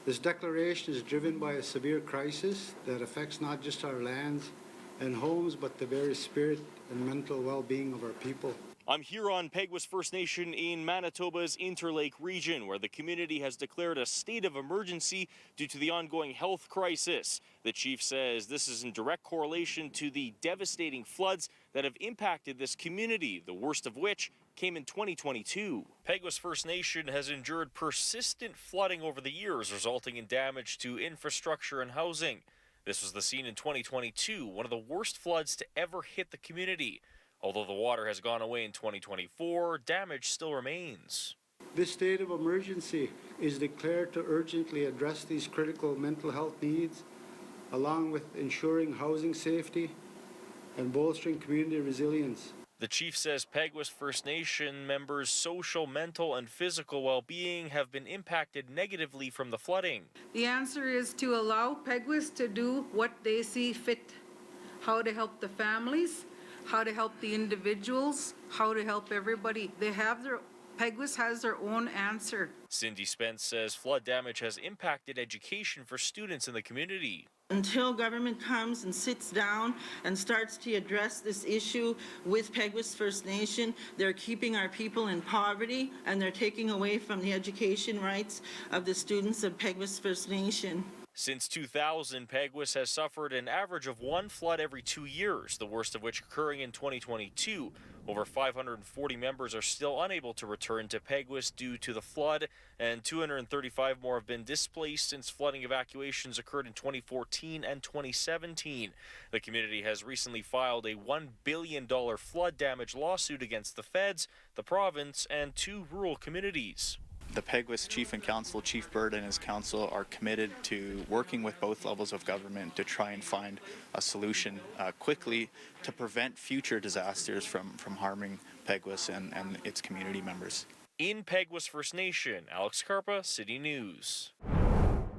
This declaration is driven by a severe crisis that affects not just our lands and homes, but the very spirit and mental well-being of our people. I'm here on Peguis First Nation in Manitoba's Interlake region, where the community has declared a state of emergency due to the ongoing health crisis. The chief says this is in direct correlation to the devastating floods that have impacted this community, the worst of which came in 2022. Peguis First Nation has endured persistent flooding over the years, resulting in damage to infrastructure and housing. This was the scene in 2022, one of the worst floods to ever hit the community. Although the water has gone away in 2024, damage still remains. This state of emergency is declared to urgently address these critical mental health needs, along with ensuring housing safety and bolstering community resilience. The chief says Peguis First Nation members' social, mental, and physical well-being have been impacted negatively from the flooding. The answer is to allow Peguis to do what they see fit, how to help the families, how to help the individuals, how to help everybody. Peguis has their own answer. Cindy Spence says flood damage has impacted education for students in the community. Until government comes and sits down and starts to address this issue with Peguis First Nation, they're keeping our people in poverty and they're taking away from the education rights of the students of Peguis First Nation. Since 2000, Peguis has suffered an average of one flood every 2 years, the worst of which occurring in 2022. Over 540 members are still unable to return to Peguis due to the flood, and 235 more have been displaced since flooding evacuations occurred in 2014 and 2017. The community has recently filed a $1 billion flood damage lawsuit against the feds, the province, and 2 rural communities. The Peguis Chief and Council, Chief Bird and his council, are committed to working with both levels of government to try and find a solution quickly to prevent future disasters from harming Peguis and its community members. In Peguis First Nation, Alex Karpa, City News.